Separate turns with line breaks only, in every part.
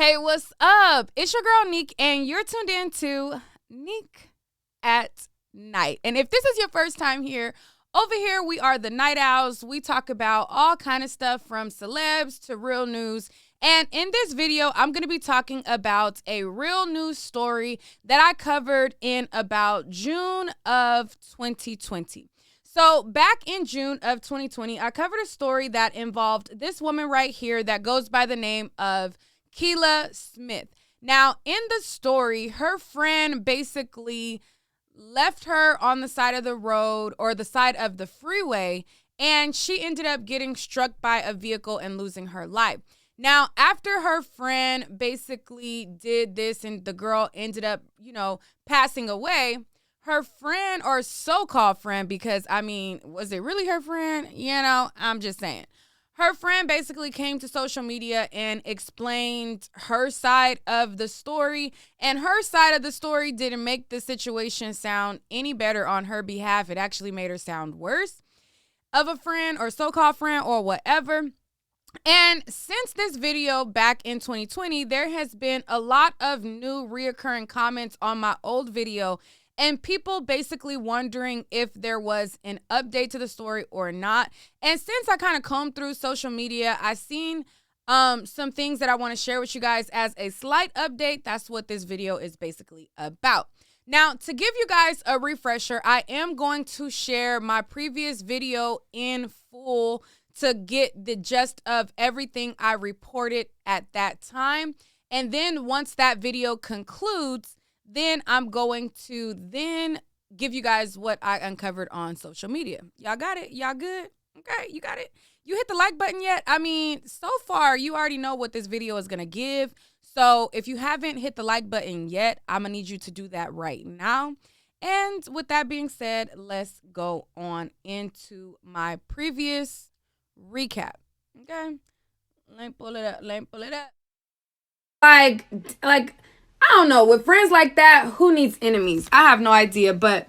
Hey, what's up? It's your girl Neek, and you're tuned in to Neek at Night. And if this is your first time here, over here we are the Night Owls. We talk about all kind of stuff from celebs to real news. And in this video, I'm going to be talking about a real news story that I covered in about June of 2020. So back in June of 2020, I covered a story that involved this woman right here that goes by the name of Keela Smith. Now, in the story, her friend basically left her on the side of the road or the side of the freeway, and she ended up getting struck by a vehicle and losing her life. Now, after her friend basically did this and the girl ended up, passing away, her friend, or so-called friend, because, was it really her friend? I'm just saying. Her friend basically came to social media and explained her side of the story, and her side of the story didn't make the situation sound any better on her behalf. It actually made her sound worse of a friend or so-called friend or whatever. And since this video back in 2020, there has been a lot of new reoccurring comments on my old video and people basically wondering if there was an update to the story or not. And since I kind of combed through social media, I seen some things that I want to share with you guys as a slight update. That's what this video is basically about. Now, to give you guys a refresher, I am going to share my previous video in full to get the gist of everything I reported at that time. And then once that video concludes, then I'm going to then give you guys what I uncovered on social media. Y'all got it? Y'all good? Okay, you got it? You hit the like button yet? So far, you already know what this video is going to give. So if you haven't hit the like button yet, I'm going to need you to do that right now. And with that being said, let's go on into my previous recap. Okay? Let me pull it up. Like, I don't know, with friends like that, who needs enemies? I have no idea, but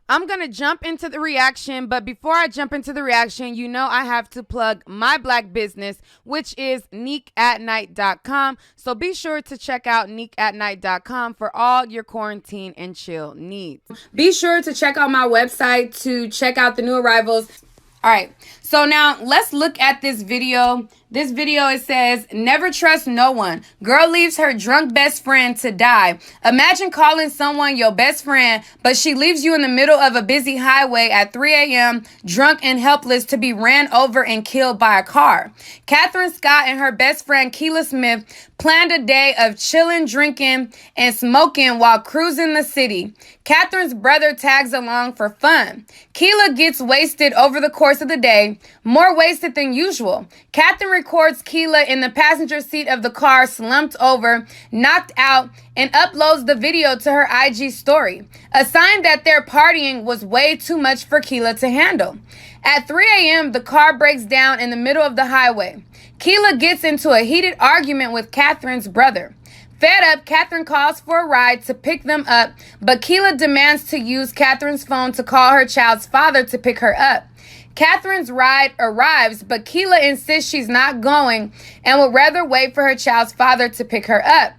I'm going to jump into the reaction. But before I jump into the reaction, I have to plug my black business, which is neekatnight.com. So be sure to check out neekatnight.com for all your quarantine and chill needs. Be sure to check out my website to check out the new arrivals. All right, so now let's look at this video. This video, it says, never trust no one. Girl leaves her drunk best friend to die. Imagine calling someone your best friend, but she leaves you in the middle of a busy highway at 3 a.m., drunk and helpless to be ran over and killed by a car. Catherine Scott and her best friend, Keela Smith, planned a day of chilling, drinking, and smoking while cruising the city. Catherine's brother tags along for fun. Keela gets wasted over the course of the day, more wasted than usual. Catherine records Keela in the passenger seat of the car, slumped over, knocked out, and uploads the video to her IG story, a sign that their partying was way too much for Keela to handle. At 3 a.m., the car breaks down in the middle of the highway. Keela gets into a heated argument with Catherine's brother. Fed up, Catherine calls for a ride to pick them up, but Keela demands to use Catherine's phone to call her child's father to pick her up. Catherine's ride arrives, but Keela insists she's not going and would rather wait for her child's father to pick her up.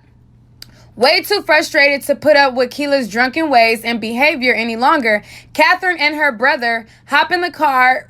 Way too frustrated to put up with Keela's drunken ways and behavior any longer, Catherine and her brother hop in the car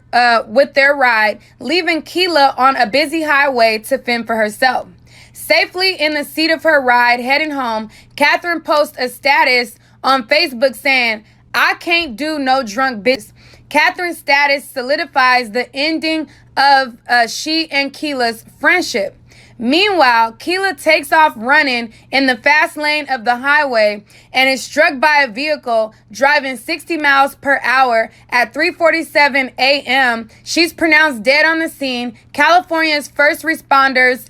with their ride, leaving Keela on a busy highway to fend for herself. Safely in the seat of her ride, heading home, Catherine posts a status on Facebook saying, "I can't do no drunk business." Catherine's status solidifies the ending of she and Keela's friendship. Meanwhile, Keela takes off running in the fast lane of the highway and is struck by a vehicle driving 60 miles per hour at 3:47 a.m. She's pronounced dead on the scene. California's first responders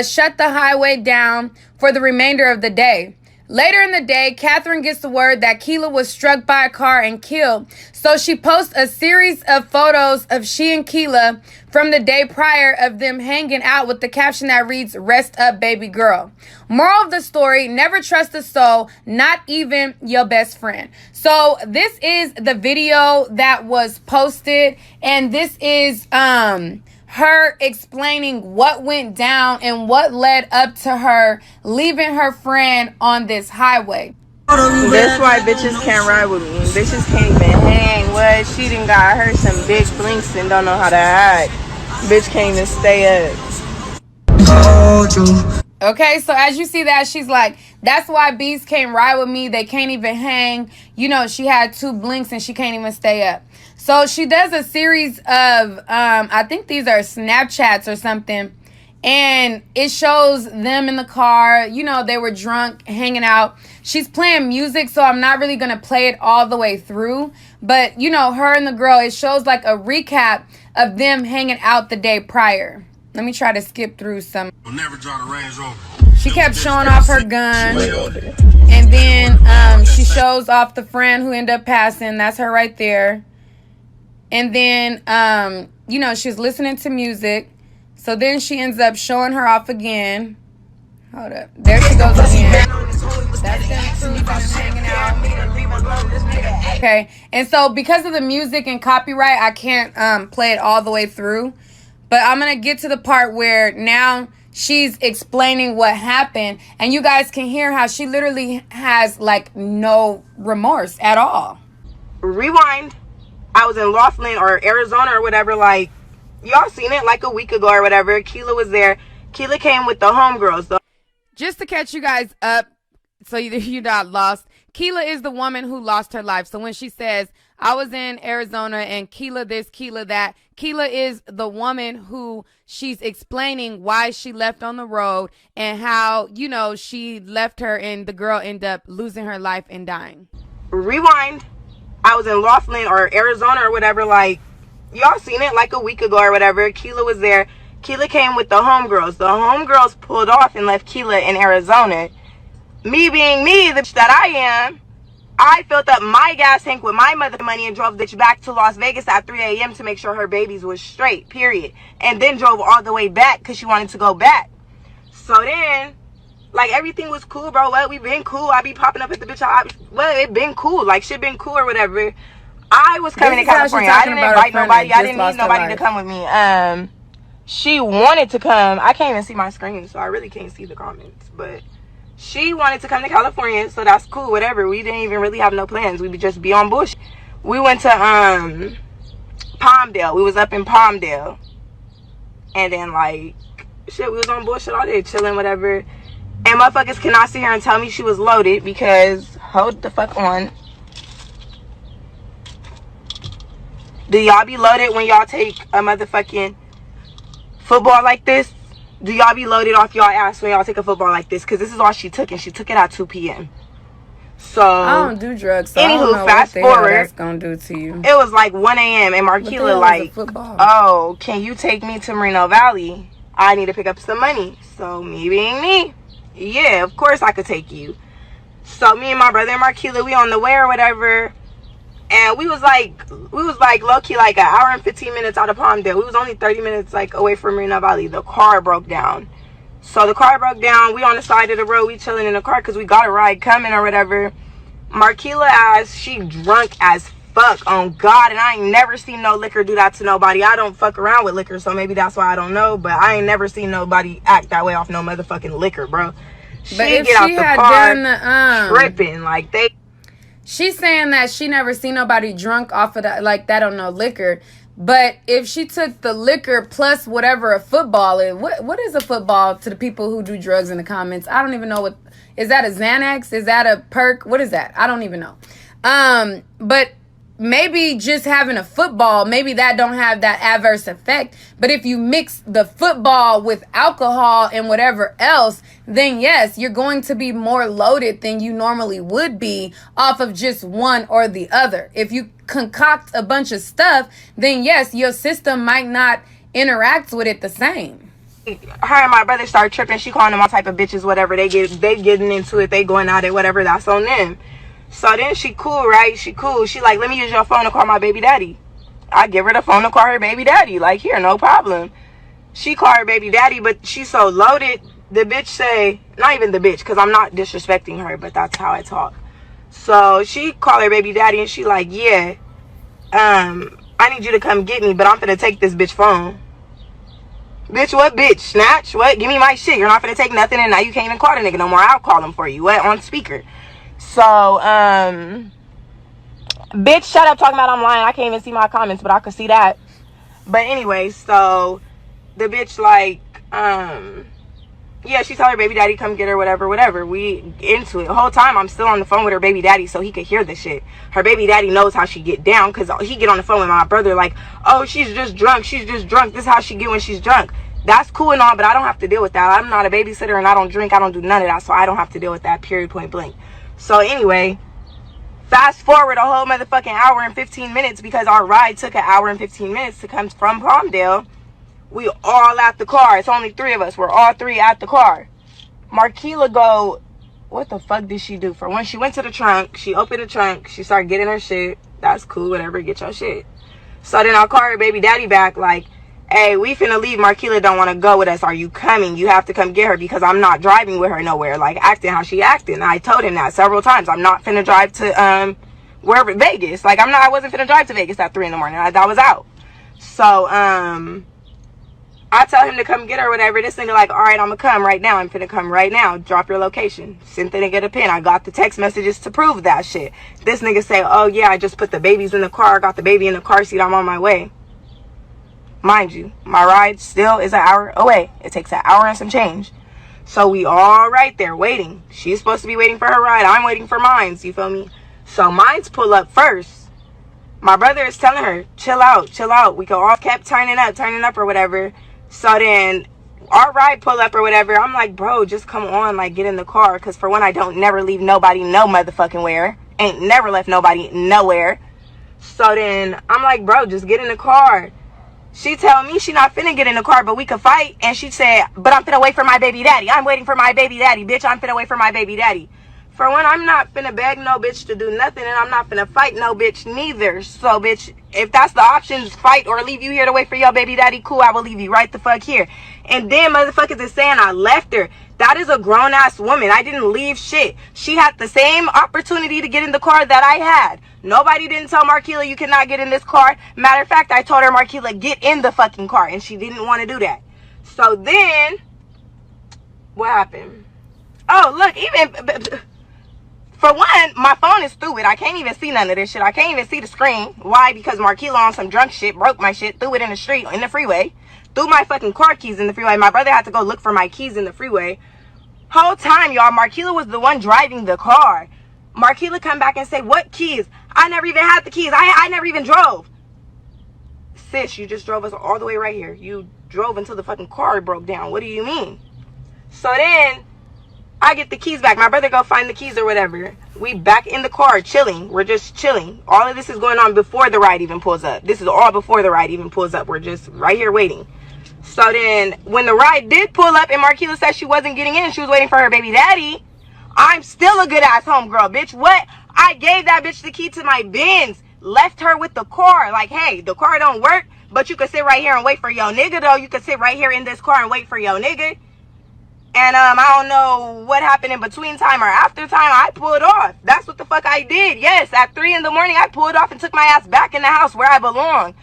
shut the highway down for the remainder of the day. Later in the day, Catherine gets the word that Keela was struck by a car and killed. So she posts a series of photos of she and Keela from the day prior of them hanging out with the caption that reads, "Rest up, baby girl." Moral of the story, never trust a soul, not even your best friend. So this is the video that was posted, and this is her explaining what went down and what led up to her leaving her friend on this highway.
That's why bitches can't ride with me. Bitches can't even hang. What? She done got her some big blinks and don't know how to act. Bitch can't even stay up.
Okay, so as you see that, she's like, that's why bees can't ride with me. They can't even hang. You know, she had 2 blinks and she can't even stay up. So she does a series of, I think these are Snapchats or something. And it shows them in the car. You know, they were drunk, hanging out. She's playing music, so I'm not really going to play it all the way through. But, you know, her and the girl, it shows like a recap of them hanging out the day prior. Let me try to skip through some.
Never draw the Range Rover.
She kept showing off her gun. And then she shows off the friend who ended up passing. That's her right there. And then, you know, she's listening to music. So then she ends up showing her off again. Hold up. There she goes again. That's them hanging out. Okay. And so because of the music and copyright, I can't play it all the way through. But I'm going to get to the part where now she's explaining what happened. And you guys can hear how she literally has, like, no remorse at all.
Rewind. I was in Laughlin or Arizona or whatever, like, y'all seen it like a week ago or whatever. Keela was there. Keela came with the homegirls.
Just to catch you guys up so you're not lost, Keela is the woman who lost her life. So when she says, I was in Arizona and Keela this, Keela that, Keela is the woman who she's explaining why she left on the road and how, you know, she left her and the girl ended up losing her life and dying.
Rewind. I was in Laughlin or Arizona or whatever, like, y'all seen it like a week ago or whatever. Keela was there. Keela came with the homegirls. The homegirls pulled off and left Keela in Arizona. Me being me, the bitch that I am, I filled up my gas tank with my mother money and drove the bitch back to Las Vegas at 3 a.m. to make sure her babies was straight, period. And then drove all the way back because she wanted to go back. So then, like, everything was cool, bro. Well, we been cool. I be popping up at the bitch. Well, it been cool. Like, shit been cool or whatever. I was coming to California. I didn't invite nobody. I didn't need nobody to come with me. She wanted to come. I can't even see my screen, so I really can't see the comments. But she wanted to come to California, so that's cool, whatever. We didn't even really have no plans. We would just be on bush. We went to Palmdale. We was up in Palmdale. And then, like, shit, we was on bullshit all day, chilling, whatever. And motherfuckers cannot sit here and tell me she was loaded because, hold the fuck on. Do y'all be loaded when y'all take a motherfucking football like this? Do y'all be loaded off y'all ass when y'all take a football like this? Because this is all she took, and she took it at 2 p.m. So
I don't do drugs, so anywho, I don't know fast what forward, that's gonna do to you.
It was like 1 a.m. and Marquila like, oh, can you take me to Moreno Valley? I need to pick up some money. So me being me, yeah, of course I could take you. So me and my brother and Marquila, we on the way or whatever. And we was like low-key like an hour and 15 minutes out of Palmdale. We was only 30 minutes like away from Moreno Valley. The car broke down. So the car broke down. We on the side of the road. We chilling in the car because we got a ride coming or whatever. Marquila ass, she drunk as fuck on God. And I ain't never seen no liquor do that to nobody. I don't fuck around with liquor, so maybe that's why I don't know. But I ain't never seen nobody act that way off no motherfucking liquor, bro. She get out the car tripping. Like they...
She's saying that she never seen nobody drunk off of that, like that on no liquor. But if she took the liquor plus whatever a football is, what is a football to the people who do drugs in the comments? I don't even know what, is that a Xanax? Is that a perk? What is that? I don't even know. But maybe just having a football, maybe that don't have that adverse effect. But if you mix the football with alcohol and whatever else, then yes, you're going to be more loaded than you normally would be off of just one or the other. If you concoct a bunch of stuff, then yes, your system might not interact with it the same.
Her and my brother start tripping. She calling them all type of bitches, whatever. They getting into it. They going at it, whatever. That's on them. So then she cool, right? She cool. She like, let me use your phone to call my baby daddy. I give her the phone to call her baby daddy. Like, here, no problem. She call her baby daddy, but she's so loaded. The bitch say, not even the bitch, because I'm not disrespecting her, but that's how I talk. So she call her baby daddy, and she like, yeah, I need you to come get me, but I'm finna take this bitch phone. Bitch, what bitch? Snatch? What? Give me my shit. You're not finna take nothing, and now you can't even call the nigga no more. I'll call him for you. What? On speaker. So, bitch, shut up talking about I'm lying. I can't even see my comments, but I could see that. But anyway, so the bitch like, yeah, she told her baby daddy come get her, whatever. We into it. The whole time I'm still on the phone with her baby daddy so he could hear this shit. Her baby daddy knows how she get down because he get on the phone with my brother like, oh, she's just drunk. This is how she get when she's drunk. That's cool and all, but I don't have to deal with that. I'm not a babysitter and I don't drink. I don't do none of that, so I don't have to deal with that, period, point blank. So anyway, fast forward a whole motherfucking hour and 15 minutes because our ride took an hour and 15 minutes to come from Palmdale. We all at the car. It's only 3 of us. We're all 3 at the car. Marquila go, what the fuck did she do? For when she went to the trunk, she opened the trunk, she started getting her shit. That's cool, whatever, get your shit. So then I'll call her baby daddy back like, hey, we finna leave. Marquila don't want to go with us. Are you coming? You have to come get her because I'm not driving with her nowhere. Like, acting how she acting. I told him that several times. I'm not finna drive to, wherever, Vegas. Like, I wasn't finna drive to Vegas at 3 in the morning. I was out. So, I tell him to come get her, whatever. This nigga like, all right, I'm gonna come right now. I'm finna come right now. Drop your location. Sent the nigga a pin. I got the text messages to prove that shit. This nigga say, oh yeah, I just put the babies in the car. I got the baby in the car seat. I'm on my way. Mind you, my ride still is an hour away. It takes an hour and some change. So we all right there waiting. She's supposed to be waiting for her ride. I'm waiting for mines. You feel me? So mines pull up first. My brother is telling her, chill out. We all kept turning up or whatever. So then our ride pull up or whatever. I'm like, bro, just come on, like get in the car. Because for one, I don't never leave nobody no motherfucking where. Ain't never left nobody nowhere. So then I'm like, bro, just get in the car. She tell me she not finna get in the car, but we could fight. And she said, but I'm finna wait for my baby daddy. I'm waiting for my baby daddy, bitch. I'm finna wait for my baby daddy. For one, I'm not finna beg no bitch to do nothing, and I'm not finna fight no bitch neither. So, bitch, if that's the options, fight or leave you here to wait for your baby daddy, cool, I will leave you right the fuck here. And then motherfuckers is saying I left her. That is a grown-ass woman. I didn't leave shit. She had the same opportunity to get in the car that I had. Nobody didn't tell Marquila you cannot get in this car. Matter of fact, I told her, Marquila, get in the fucking car, and she didn't want to do that. So then, what happened? Oh, look, even... For one, my phone is stupid. I can't even see none of this shit. I can't even see the screen. Why? Because Marquila on some drunk shit broke my shit, threw it in the street, in the freeway. Threw my fucking car keys in the freeway. My brother had to go look for my keys in the freeway. Whole time, y'all, Marquila was the one driving the car. Marquila come back and say, what keys? I never even had the keys. I never even drove. Sis, you just drove us all the way right here. You drove until the fucking car broke down. What do you mean? So then... I get the keys back. My brother go find the keys or whatever. We back in the car chilling. We're just chilling. All of this is going on before the ride even pulls up. This is all before the ride even pulls up. We're just right here waiting. So then when the ride did pull up and Marquila said she wasn't getting in, she was waiting for her baby daddy, I'm still a good ass homegirl, bitch. What? I gave that bitch the key to my Benz. Left her with the car. Like, hey, the car don't work, but you can sit right here and wait for your nigga, though. You can sit right here in this car and wait for your nigga. And I don't know what happened in between time or after time. I pulled off. That's what the fuck I did. Yes, at 3 in the morning, I pulled off and took my ass back in the house where I belong.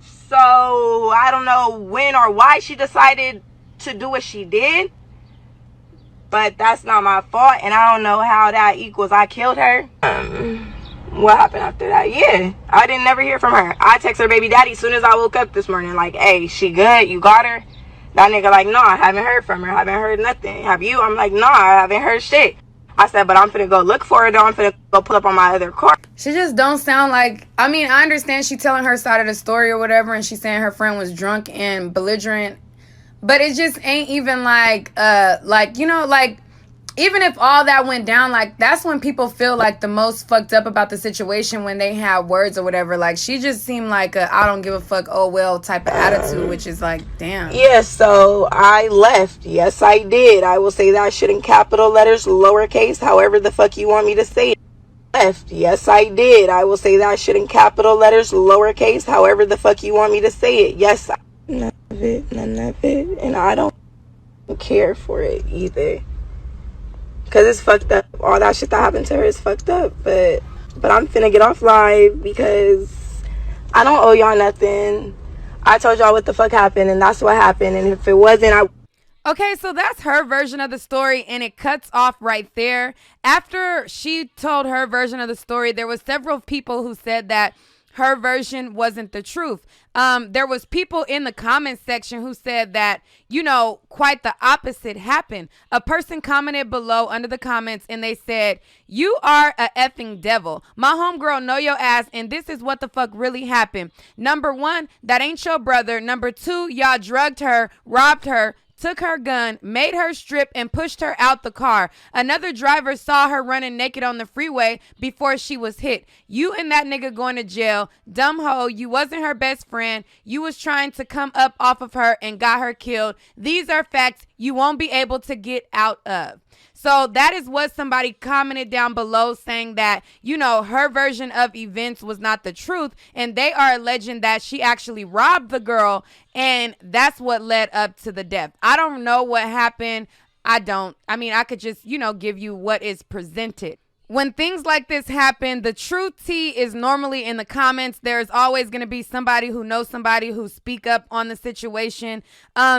So, I don't know when or why she decided to do what she did. But that's not my fault. And I don't know how that equals I killed her. What happened after that? Yeah, I didn't never hear from her. I text her baby daddy as soon as I woke up this morning. Like, hey, she good? You got her? That nigga like, no, I haven't heard from her. I haven't heard nothing. Have you? I'm like, no, I haven't heard shit. I said, but I'm finna go look for her, though. I'm finna go pull up on my other car.
She just don't sound like... I mean, I understand she telling her side of the story or whatever, and she's saying her friend was drunk and belligerent. But it just ain't even like, you know, like... Even if all that went down, like, that's when people feel like the most fucked up about the situation, when they have words or whatever. Like, she just seemed like a I don't give a fuck, oh well type of attitude, which is like, damn.
Yeah, so I left. Yes, I did. I will say that shit in capital letters, lowercase, however the fuck you want me to say it. Left. Yes, I did. I will say that shit in capital letters, lowercase, however the fuck you want me to say it. Yes, none of it. And I don't care for it either. Because it's fucked up. All that shit that happened to her is fucked up. But I'm finna get off live because I don't owe y'all nothing. I told y'all what the fuck happened, and that's what happened. And if it wasn't, I...
Okay, so that's her version of the story, and it cuts off right there. After she told her version of the story, there was several people who said that her version wasn't the truth. There was people in the comment section who said that, quite the opposite happened. A person commented below under the comments and they said, "You are a effing devil. My homegirl know your ass, and this is what the fuck really happened. Number one, that ain't your brother. Number two, y'all drugged her, robbed her, took her gun, made her strip, and pushed her out the car. Another driver saw her running naked on the freeway before she was hit. You and that nigga going to jail. Dumb hoe, you wasn't her best friend. You was trying to come up off of her and got her killed. These are facts you won't be able to get out of." So that is what somebody commented down below, saying that, her version of events was not the truth. And they are alleging that she actually robbed the girl. And that's what led up to the death. I don't know what happened. I could just, give you what is presented. When things like this happen, the true tea is normally in the comments. There's always going to be somebody who knows somebody who speak up on the situation.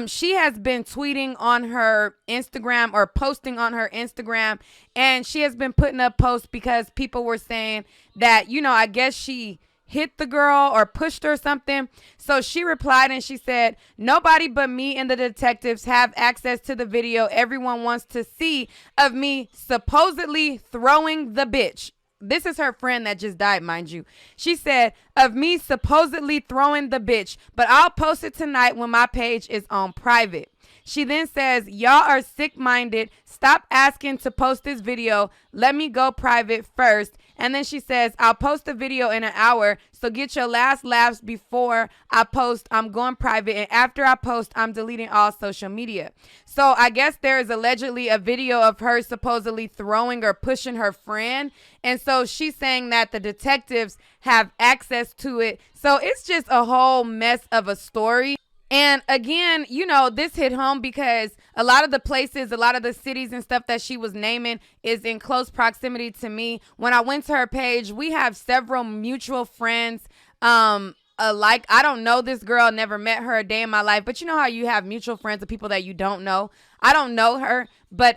She has been tweeting on her Instagram or posting on her Instagram, and she has been putting up posts because people were saying that, I guess she hit the girl or pushed her or something. So she replied and she said, "Nobody but me and the detectives have access to the video everyone wants to see of me supposedly throwing the bitch." This is her friend that just died, mind you. She said, "Of me supposedly throwing the bitch, but I'll post it tonight when my page is on private." She then says, "Y'all are sick-minded. Stop asking to post this video. Let me go private first." And then she says, "I'll post the video in an hour. So get your last laughs before I post. I'm going private. And after I post, I'm deleting all social media." So I guess there is allegedly a video of her supposedly throwing or pushing her friend. And so she's saying that the detectives have access to it. So it's just a whole mess of a story. And again, this hit home because a lot of the places, a lot of the cities and stuff that she was naming is in close proximity to me. When I went to her page, we have several mutual friends. Like, I don't know this girl, never met her a day in my life, but you know how you have mutual friends of people that you don't know. I don't know her, but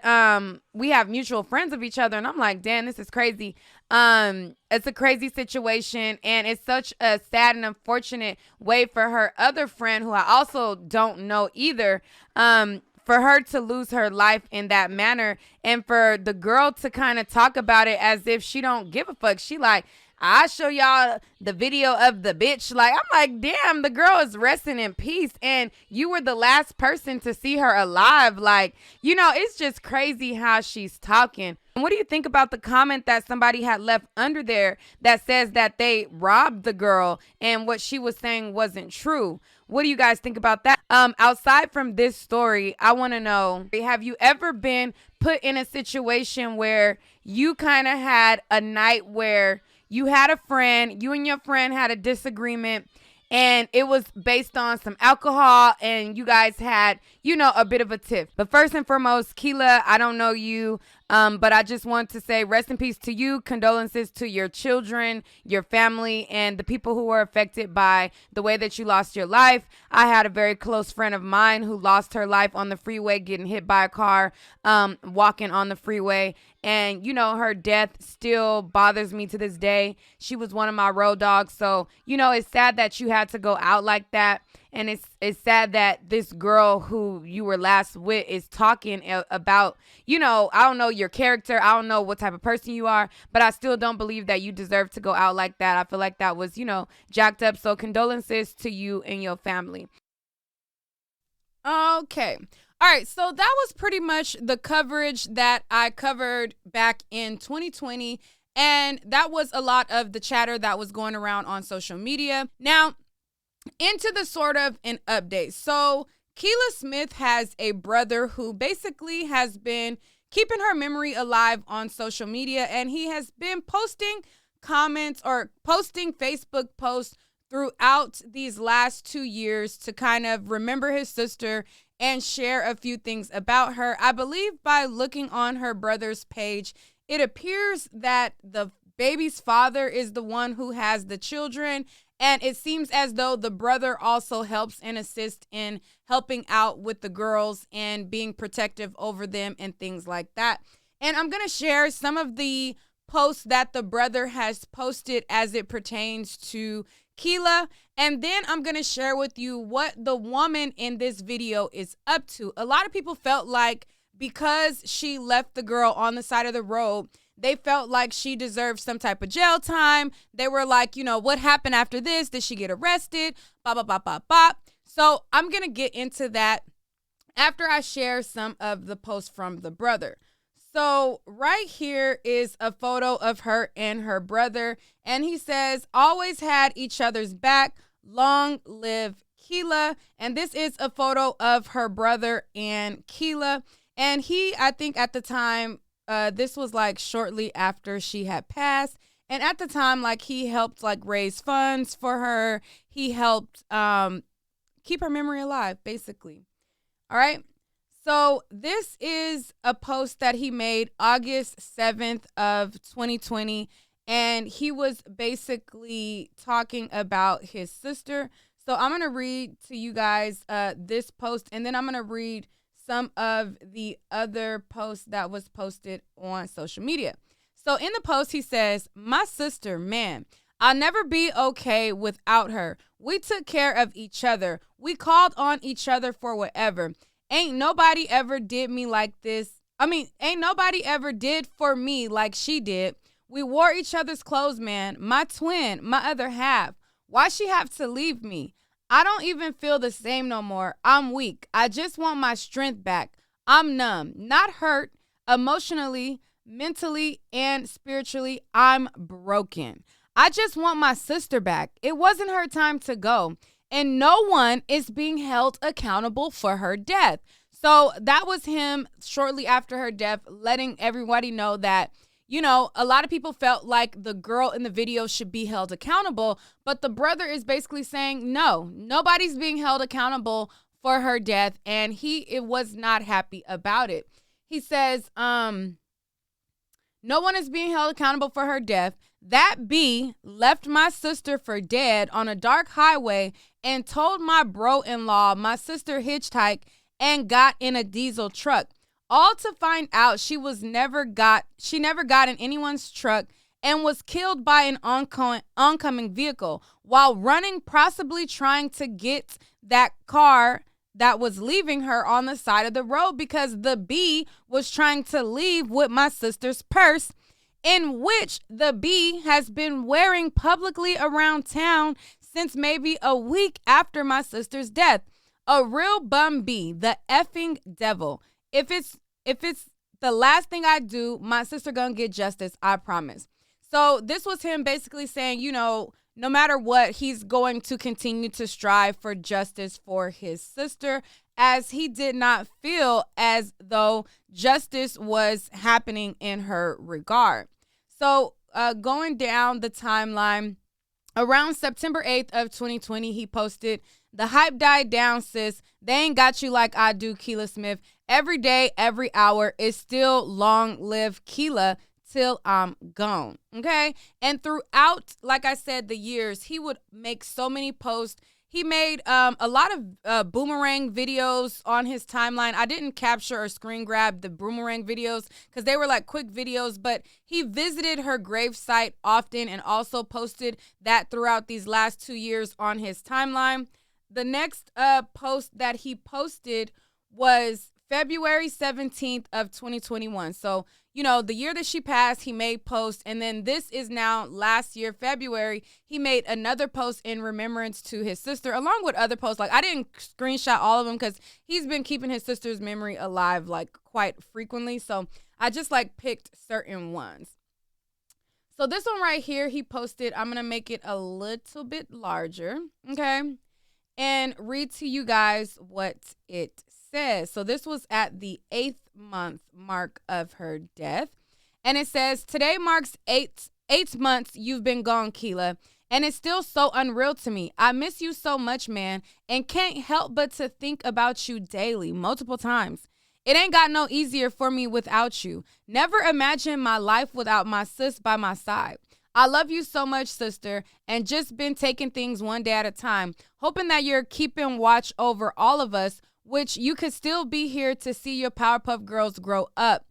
we have mutual friends of each other, and I'm like, damn, this is crazy. It's a crazy situation, and it's such a sad and unfortunate way for her other friend, who I also don't know either, for her to lose her life in that manner, and for the girl to kind of talk about it as if she don't give a fuck. She like, "I'll show y'all the video of the bitch." Like, I'm like, damn, the girl is resting in peace, and you were the last person to see her alive. Like, it's just crazy how she's talking. And what do you think about the comment that somebody had left under there that says that they robbed the girl and what she was saying wasn't true? What do you guys think about that? Outside from this story, I want to know, have you ever been put in a situation where you kind of had a night where you had a friend, you and your friend had a disagreement, and it was based on some alcohol, and you guys had, a bit of a tiff? But first and foremost, Keela, I don't know you, but I just want to say rest in peace to you. Condolences to your children, your family, and the people who were affected by the way that you lost your life. I had a very close friend of mine who lost her life on the freeway, getting hit by a car, walking on the freeway. And, her death still bothers me to this day. She was one of my road dogs. So, it's sad that you had to go out like that. And it's sad that this girl who you were last with is talking about, I don't know your character. I don't know what type of person you are, but I still don't believe that you deserve to go out like that. I feel like that was, jacked up. So condolences to you and your family. Okay. All right, so that was pretty much the coverage that I covered back in 2020, and that was a lot of the chatter that was going around on social media. Now, into the sort of an update. So, Keela Smith has a brother who basically has been keeping her memory alive on social media, and he has been posting comments or posting Facebook posts throughout these last 2 years to kind of remember his sister and share a few things about her. I believe by looking on her brother's page, it appears that the baby's father is the one who has the children, And it seems as though the brother also helps and assists in helping out with the girls and being protective over them and things like that. And I'm going to share some of the posts that the brother has posted as it pertains to Keela. And then I'm going to share with you what the woman in this video is up to. A lot of people felt like because she left the girl on the side of the road, they felt like she deserved some type of jail time. They were like, what happened after this? Did she get arrested? Bop, bop, bop, bop, bop. So I'm going to get into that after I share some of the posts from the brother. So right here is a photo of her and her brother. And he says, always had each other's back. Long live Keela. And this is a photo of her brother and Keela. And I think at the time, this was like shortly after she had passed. And at the time, like he helped like raise funds for her. He helped keep her memory alive, basically. All right. So this is a post that he made August 7th of 2020. And he was basically talking about his sister. So I'm going to read to you guys this post, and then I'm going to read some of the other posts that was posted on social media. So in the post, he says, my sister, man, I'll never be okay without her. We took care of each other. We called on each other for whatever. Ain't nobody ever did me like this. Ain't nobody ever did for me like she did. We wore each other's clothes, man. My twin, my other half. Why she have to leave me? I don't even feel the same no more. I'm weak. I just want my strength back. I'm numb, not hurt, emotionally, mentally, and spiritually. I'm broken. I just want my sister back. It wasn't her time to go. And no one is being held accountable for her death. So that was him shortly after her death, letting everybody know that, a lot of people felt like the girl in the video should be held accountable. But the brother is basically saying, no, nobody's being held accountable for her death. And he was not happy about it. He says, no one is being held accountable for her death. That B left my sister for dead on a dark highway and told my bro-in-law my sister hitchhiked and got in a diesel truck. All to find out she never got in anyone's truck and was killed by an oncoming vehicle while running, possibly trying to get that car that was leaving her on the side of the road because the B was trying to leave with my sister's purse, in which the B has been wearing publicly around town since maybe a week after my sister's death. A real bum B, the effing devil. If it's the last thing I do, my sister gonna get justice, I promise. So this was him basically saying, no matter what, he's going to continue to strive for justice for his sister, as he did not feel as though justice was happening in her regard. So going down the timeline, around September 8th of 2020, he posted, the hype died down, sis. They ain't got you like I do, Keela Smith. Every day, every hour is still long live Keela till I'm gone. Okay. And throughout, like I said, the years, he would make so many posts. He made a lot of boomerang videos on his timeline. I didn't capture or screen grab the boomerang videos because they were like quick videos, but he visited her gravesite often and also posted that throughout these last 2 years on his timeline. The next post that he posted was February 17th of 2021. So, the year that she passed, he made posts. And then this is now last year, February, he made another post in remembrance to his sister, along with other posts. Like, I didn't screenshot all of them because he's been keeping his sister's memory alive, like, quite frequently. So I just, picked certain ones. So this one right here, he posted, I'm going to make it a little bit larger, okay, and read to you guys what it says. So this was at the 8th month mark of her death. And it says, today marks eight months you've been gone, Keela. And it's still so unreal to me. I miss you so much, man, and can't help but to think about you daily, multiple times. It ain't got no easier for me without you. Never imagine my life without my sis by my side. I love you so much, sister, and just been taking things one day at a time, hoping that you're keeping watch over all of us, which you could still be here to see your Powerpuff Girls grow up.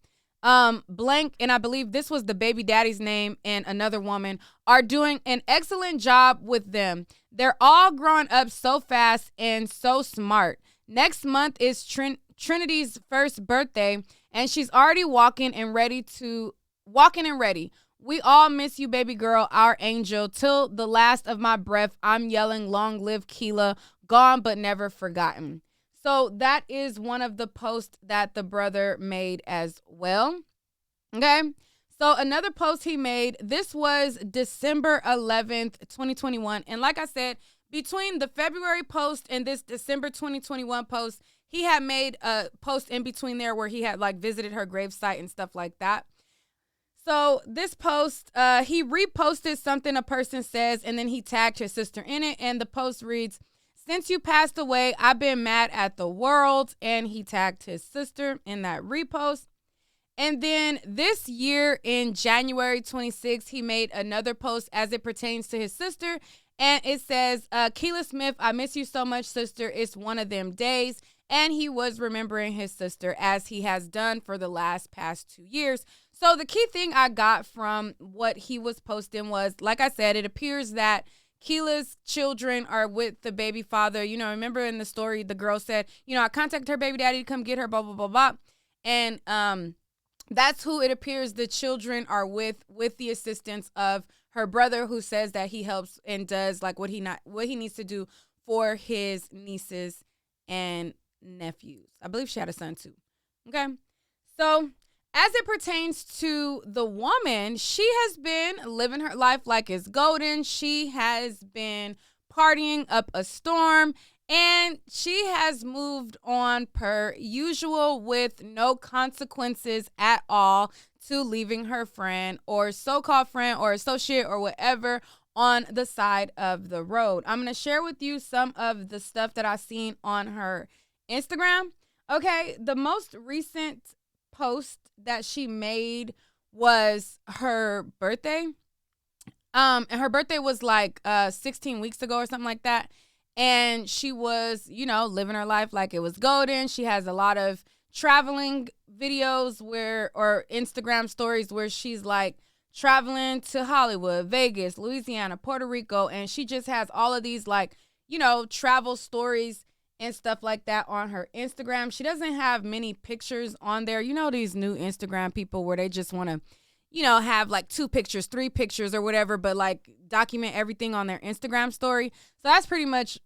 Blank, and I believe this was the baby daddy's name, and another woman are doing an excellent job with them. They're all growing up so fast and so smart. Next month is Trinity's first birthday, and she's already walking and ready. We all miss you, baby girl, our angel. Till the last of my breath, I'm yelling, long live Keela, gone but never forgotten. So that is one of the posts that the brother made as well. Okay. So another post he made, this was December 11th, 2021. And like I said, between the February post and this December 2021 post, he had made a post in between there where he had like visited her gravesite and stuff like that. So this post, he reposted something a person says, and then he tagged his sister in it. And the post reads, since you passed away, I've been mad at the world. And he tagged his sister in that repost. And then this year in January 26th, he made another post as it pertains to his sister. And it says, Keela Smith, I miss you so much, sister. It's one of them days. And he was remembering his sister as he has done for the past 2 years. So the key thing I got from what he was posting was, like I said, it appears that Keela's children are with the baby father. You know, remember in the story, the girl said, you know, I contacted her baby daddy to come get her, blah, blah, blah, blah. And that's who it appears the children are with the assistance of her brother, who says that he helps and does like what he needs to do for his nieces and nephews. I believe she had a son too. Okay. So as it pertains to the woman, she has been living her life like it's golden. She has been partying up a storm, and she has moved on per usual with no consequences at all to leaving her friend or so-called friend or associate or whatever on the side of the road. I'm going to share with you some of the stuff that I've seen on her Instagram. Okay, the most recent post that she made was her birthday. And her birthday was like 16 weeks ago or something like that. And she was, you know, living her life like it was golden. She has a lot of traveling videos or Instagram stories where she's like traveling to Hollywood, Vegas, Louisiana, Puerto Rico. And she just has all of these like, you know, travel stories and stuff like that on her Instagram. She doesn't have many pictures on there. You know, these new Instagram people where they just want to, you know, have like 2 pictures, 3 pictures or whatever, but like document everything on their Instagram story. So that's pretty much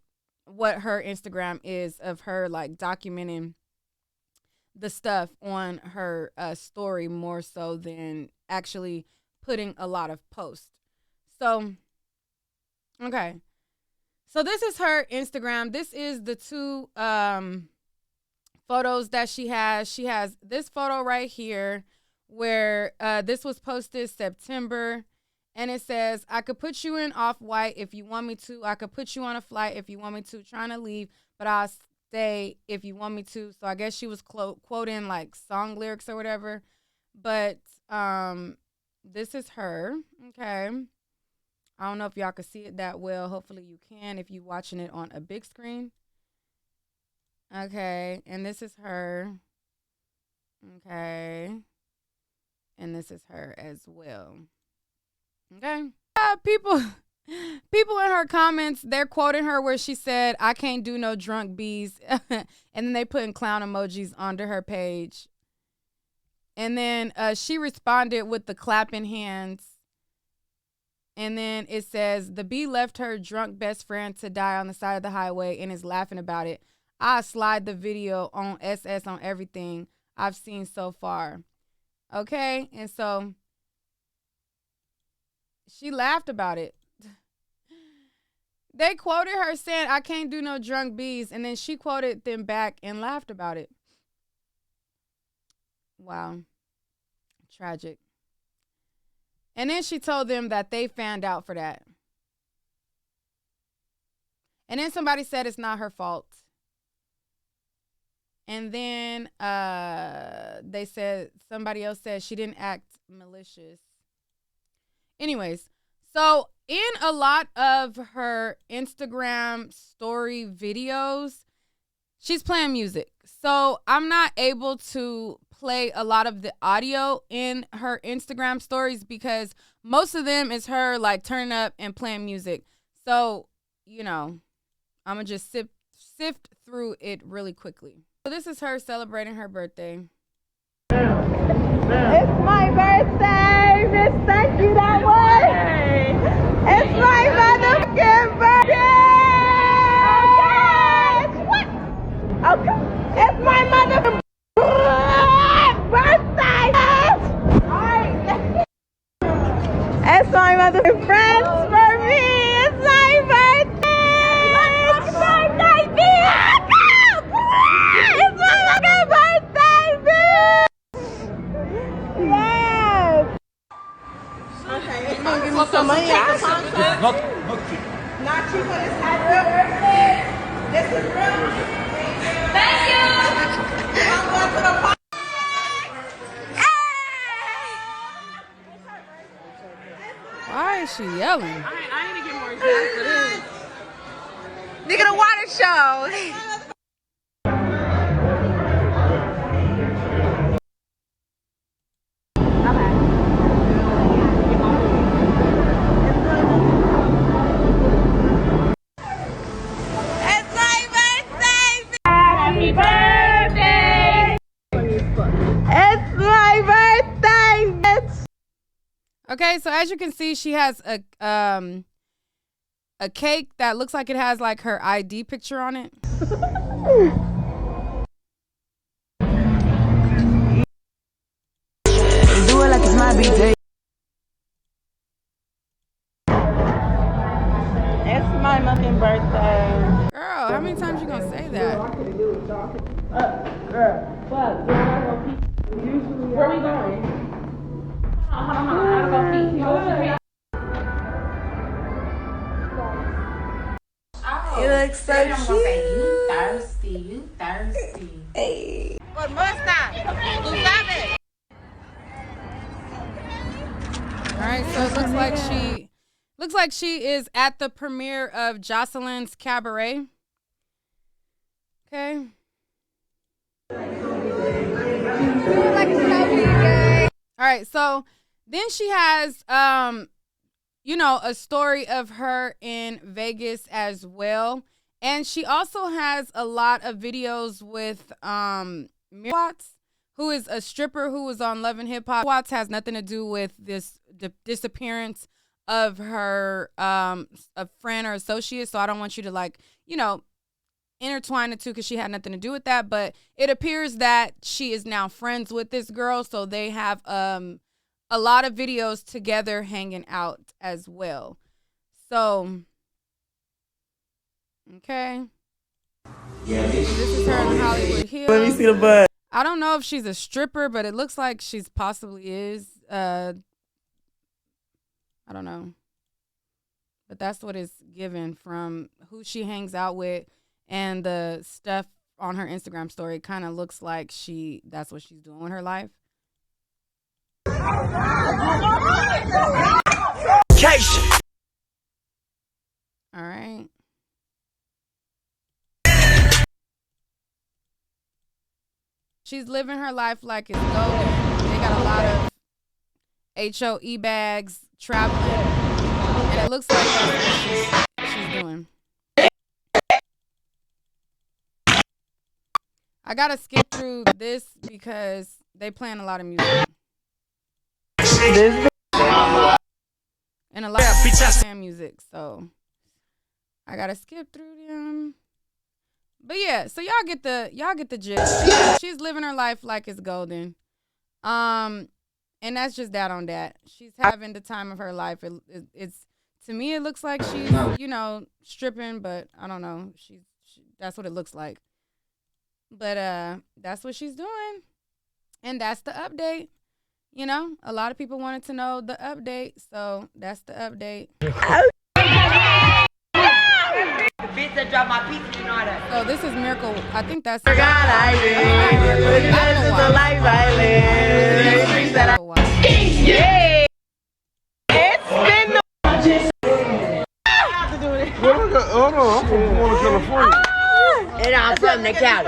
what her Instagram is, of her like documenting the stuff on her story more so than actually putting a lot of posts. So, okay. So this is her Instagram. This is the 2 photos that she has. She has this photo right here where this was posted September, and it says, I could put you in Off-White if you want me to. I could put you on a flight if you want me to. Trying to leave, but I'll stay if you want me to. So I guess she was quoting like song lyrics or whatever. But this is her. Okay. I don't know if y'all can see it that well. Hopefully you can if you're watching it on a big screen. Okay. And this is her. Okay. And this is her as well. Okay. People in her comments, they're quoting her where she said, I can't do no drunk bees. And then they putting clown emojis onto her page. And then she responded with the clapping hands. And then it says, the bee left her drunk best friend to die on the side of the highway and is laughing about it. I slide the video on SS on everything I've seen so far. Okay. And so she laughed about it. They quoted her saying, I can't do no drunk bees. And then she quoted them back and laughed about it. Wow. Tragic. And then she told them that they found out for that. And then somebody said it's not her fault. And then somebody else said she didn't act malicious. Anyways, So in a lot of her Instagram story videos, she's playing music. So I'm not able to play a lot of the audio in her Instagram stories because most of them is her like turning up and playing music. So, you know, I'm going to just sift through it really quickly. So this is her celebrating her birthday.
It's my birthday, Miss Thank You That Way. It's my motherfucking birthday. Okay. It's my motherfucking birthday. It's my motherfucking friends for me. It's my birthday. It's my birthday, bitch. It's my fucking birthday, bitch. Yes. Okay, you gonna give me some money at the concert?
Not
Not cheap, but it's my real birthday. This is real. Thank you. I'm going to the party.
Why is she yelling?
I need to get more shots for this.
Nigga, the water show. It's my birthday. Happy birthday. It's my birthday.
Okay, so as you can see, she has a cake that looks like it has like her ID picture on it.
Do it like it's my birthday. It's my fucking birthday.
Girl, how many times you gonna say that?
Where we going? Hold on. I gotta go pee.
You look so cute.
You thirsty.
Hey. Por muestra. Tú sabes.
All right, so it looks like she is at the premiere of Jocelyn's Cabaret. Okay. All right, so then she has you know, a story of her in Vegas as well. And she also has a lot of videos with Mira Watts, who is a stripper who was on Love and Hip Hop. Watts has nothing to do with this disappearance of her a friend or associate, so I don't want you to like, you know, intertwine the two because she had nothing to do with that. But it appears that she is now friends with this girl, so they have a lot of videos together hanging out as well. So, okay.
yeah,
This is her in Hollywood Hills.
Let me see the butt.
I don't know if she's a stripper, but it looks like she's possibly is. I don't know. But that's what it's given from who she hangs out with and the stuff on her Instagram story. It kind of looks like that's what she's doing with her life. All right. She's living her life like it's golden. They got a lot of HOE bags, traveling, and it looks like that's what she's doing. I gotta skip through this because they playing a lot of music. And a lot of people playing music, so I gotta skip through them. But yeah, so y'all get the gist. She's living her life like it's golden. And that's just that on that. She's having the time of her life. It's to me it looks like she's, you know, stripping, but I don't know. That's what it looks like. But that's what she's doing. And that's the update. You know, a lot of people wanted to know the update, so that's the update.
Bitch that dropped my pizza, you know that.
So this is Miracle. I think that's.
I did. This is the life I live. Yeah. It's been the
to Cali.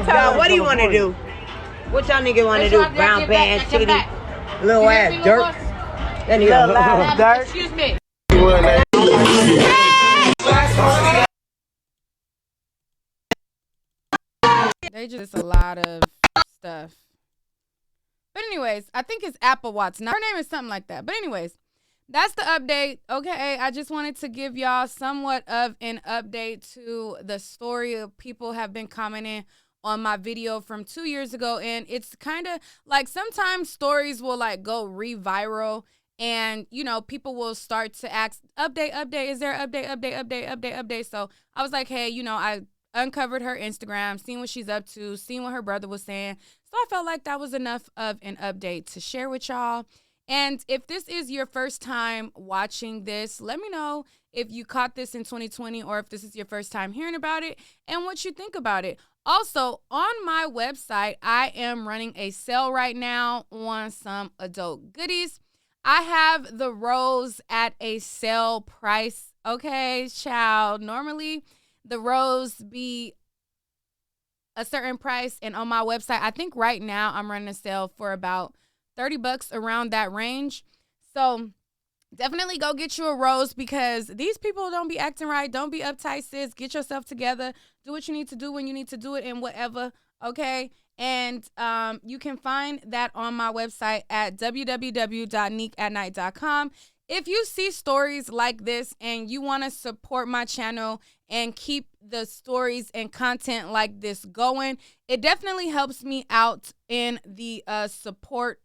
Y'all,
What do you want to do? What y'all nigga want to do? Brown pants, titty, little ass dirt. That nigga loud dirt.
Excuse me.
They just a lot of stuff. But anyways, I think it's Apple Watts. Now her name is something like that. But anyways, that's the update. Okay, I just wanted to give y'all somewhat of an update to the story of people have been commenting on my video from 2 years ago. And it's kind of like sometimes stories will like go re-viral. And, you know, people will start to ask, update, is there an update? So I was like, hey, you know, I uncovered her Instagram, seen what she's up to, seen what her brother was saying. So I felt like that was enough of an update to share with y'all. And if this is your first time watching this, let me know if you caught this in 2020 or if this is your first time hearing about it and what you think about it. Also, on my website, I am running a sale right now on some adult goodies. I have the rose at a sale price. Okay, child. Normally, the rose be a certain price, and on my website, I think right now I'm running a sale for about $30 around that range. So definitely go get you a rose because these people don't be acting right. Don't be uptight, sis. Get yourself together. Do what you need to do when you need to do it and whatever, okay? And you can find that on my website at www.neekatnight.com. If you see stories like this and you want to support my channel and keep the stories and content like this going, it definitely helps me out in the support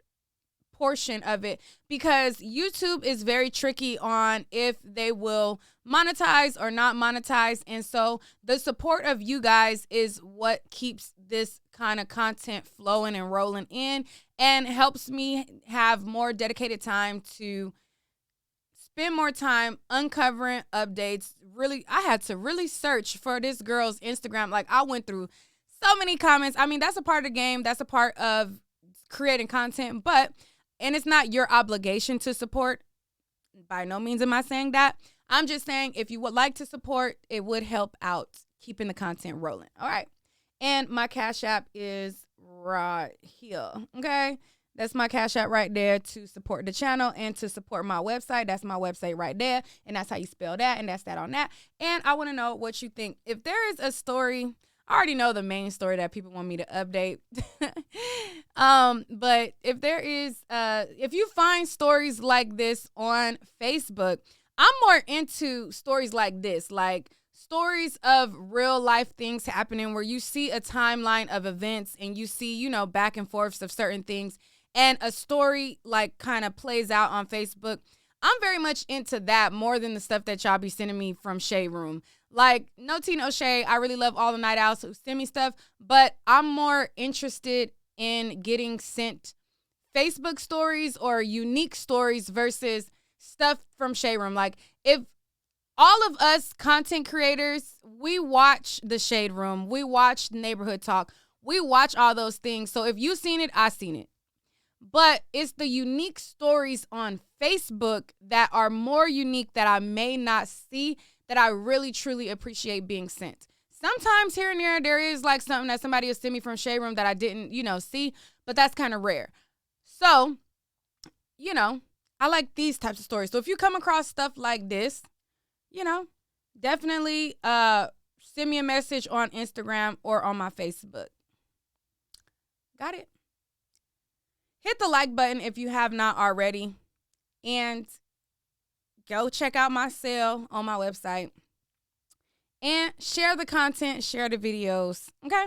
portion of it because YouTube is very tricky on if they will monetize or not monetize. And so the support of you guys is what keeps this kind of content flowing and rolling in and helps me have more dedicated time to spend more time uncovering updates. Really, I had to really search for this girl's Instagram. Like I went through so many comments. I mean, that's a part of the game. That's a part of creating content, and it's not your obligation to support. By no means am I saying that. I'm just saying if you would like to support, it would help out keeping the content rolling. All right. And my Cash App is right here. Okay. That's my Cash App right there to support the channel and to support my website. That's my website right there. And that's how you spell that. And that's that on that. And I want to know what you think. If there is a story, I already know the main story that people want me to update. But if there is, if you find stories like this on Facebook, I'm more into stories like this, like stories of real life things happening where you see a timeline of events and you see, you know, back and forths of certain things and a story like kind of plays out on Facebook. I'm very much into that more than the stuff that y'all be sending me from Shade Room. Like, no tea, no shade. I really love all the night owls who send me stuff, but I'm more interested in getting sent Facebook stories or unique stories versus stuff from Shade Room. Like, if all of us content creators, we watch the Shade Room, we watch Neighborhood Talk, we watch all those things. So if you seen it, I seen it. But it's the unique stories on Facebook that are more unique that I may not see that I really, truly appreciate being sent. Sometimes here and there is like something that somebody will send me from Shade Room that I didn't, you know, see, but that's kind of rare. So, you know, I like these types of stories. So if you come across stuff like this, you know, definitely send me a message on Instagram or on my Facebook. Got it? Hit the like button if you have not already. And go check out my sale on my website. And share the content, share the videos. Okay?